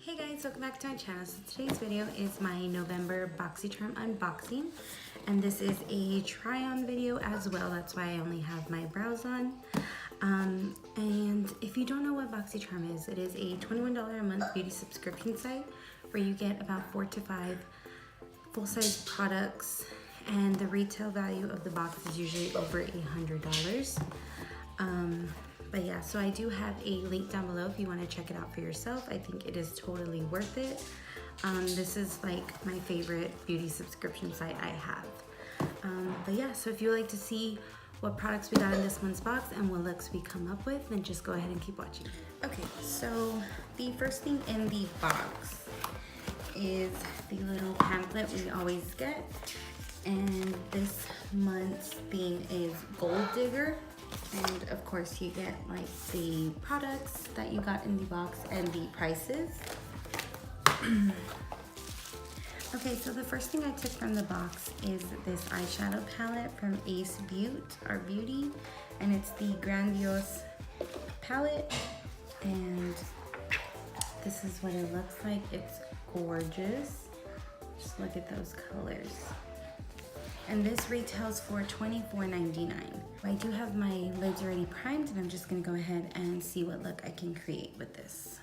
Hey guys, welcome back to my channel. So today's video is my November Boxycharm unboxing, and this is a try-on video as well. That's why I only have my brows on. And if you don't know what Boxycharm is, it is a $21 a month beauty subscription site where you get about 4 to 5 full-size products, and the retail value of the box is usually over $100. But yeah, so I do have a link down below if you want to check it out for yourself. I think it is totally worth it. This is like my favorite beauty subscription site I have. But yeah, so if you would like to see what products we got in this month's box and what looks we come up with, then just go ahead and keep watching. Okay, so the first thing in the box is the little pamphlet we always get. And this month's theme is Gold Digger. And of course you get like the products that you got in the box and the prices. Okay, so the first thing I took from the box is this eyeshadow palette from Ace Beauty, and it's the Grandiose palette, and this is what it looks like. It's gorgeous. Just look at those colors. And this retails for $24.99. I do have my lids already primed, and I'm just gonna go ahead and see what look I can create with this.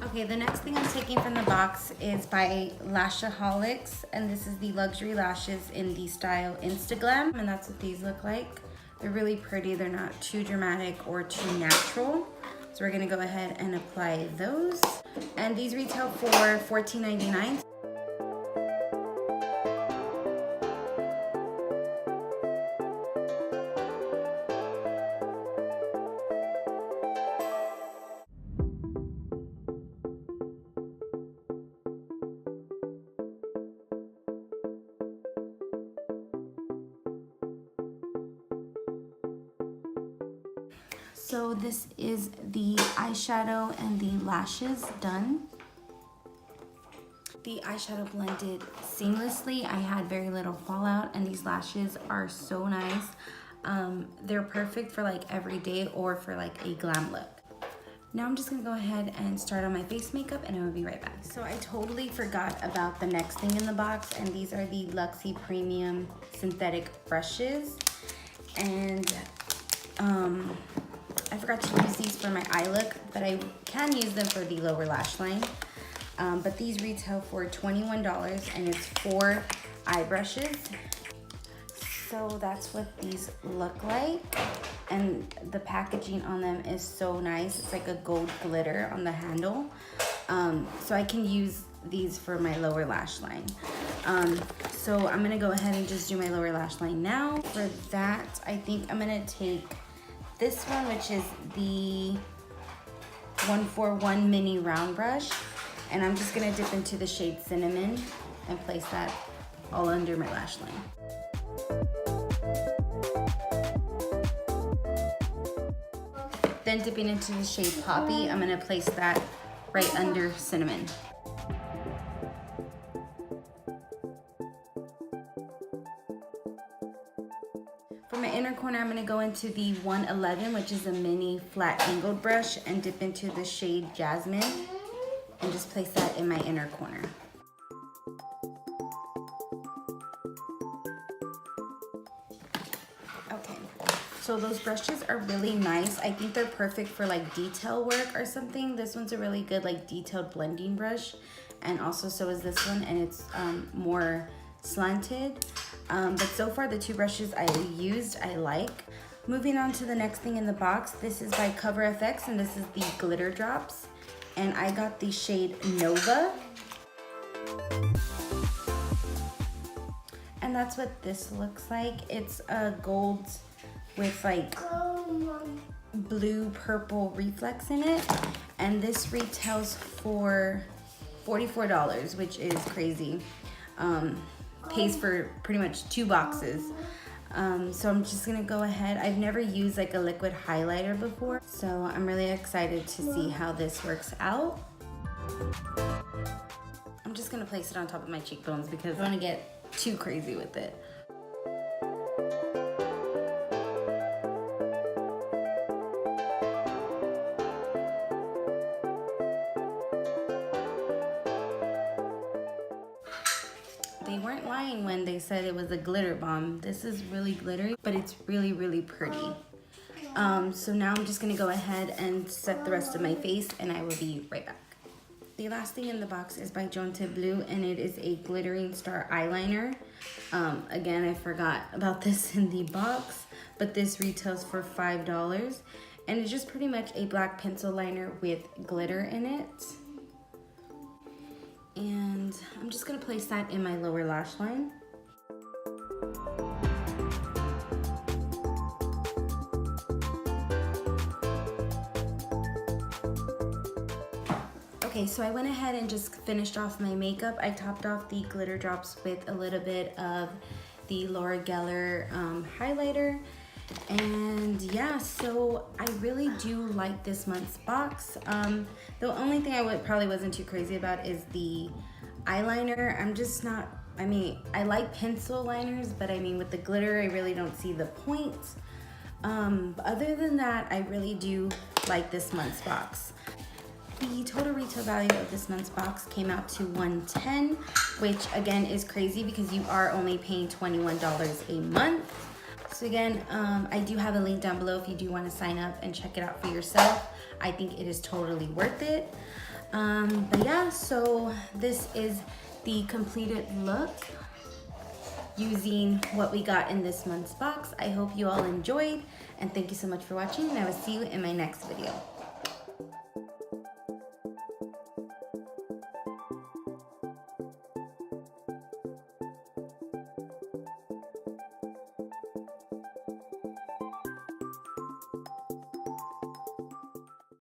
Okay, the next thing I'm taking from the box is by YesOhYas, and this is the luxury lashes in the style Instaglam, and that's what these look like. They're really pretty. They're not too dramatic or too natural. So we're gonna go ahead and apply those. And these retail for $14.99. So this is the eyeshadow and the lashes done. The eyeshadow blended seamlessly. I had very little fallout, and these lashes are so nice. They're perfect for like every day or for like a glam look. Now I'm just gonna go ahead and start on my face makeup, and I will be right back. So I totally forgot about the next thing in the box, and these are the Luxie Premium Synthetic Brushes. And I forgot to use these for my eye look, but I can use them for the lower lash line. But these retail for $21, and it's 4 eye brushes. So that's what these look like. And the packaging on them is so nice. It's like a gold glitter on the handle. So I can use these for my lower lash line. So I'm gonna go ahead and just do my lower lash line now. For that, I think I'm gonna take this one, which is the 141 mini round brush, and I'm just gonna dip into the shade Cinnamon and place that all under my lash line. Then dipping into the shade Poppy, I'm gonna place that right under Cinnamon. For my inner corner, I'm gonna go into the 111, which is a mini flat angled brush, and dip into the shade Jasmine and just place that in my inner corner. Okay, So those brushes are really nice. I think they're perfect for like detail work or something. This one's a really good like detailed blending brush, and also so is this one, and it's more slanted. But so far the two brushes I used, I like. Moving on to the next thing in the box, this is by Cover FX, and this is the glitter drops. And I got the shade Nova. And that's what this looks like. It's a gold with like blue purple reflex in it. And this retails for $44, which is crazy. Pays for pretty much 2 boxes. So I'm just gonna go ahead. I've never used like a liquid highlighter before, so I'm really excited to see how this works out. I'm just gonna place it on top of my cheekbones because I don't wanna get too crazy with it. They weren't lying when they said it was a glitter bomb. This is really glittery, but it's really, really pretty. So now I'm just gonna go ahead and set the rest of my face, and I will be right back. The last thing in the box is by Jonte Blue, and it is a glittering star eyeliner. Again, I forgot about this in the box, but this retails for $5. And it's just pretty much a black pencil liner with glitter in it. And I'm just gonna place that in my lower lash line. Okay, so I went ahead and just finished off my makeup. I topped off the glitter drops with a little bit of the Laura Geller highlighter. And yeah, so I really do like this month's box. The only thing I probably wasn't too crazy about is the eyeliner. I'm just not, I mean, I like pencil liners, but I mean with the glitter, I really don't see the point. Other than that, I really do like this month's box. The total retail value of this month's box came out to $110, which again is crazy because you are only paying $21 a month. So again, I do have a link down below if you do want to sign up and check it out for yourself. I think it is totally worth it. But yeah, so this is the completed look using what we got in this month's box. I hope you all enjoyed, and thank you so much for watching, and I will see you in my next video.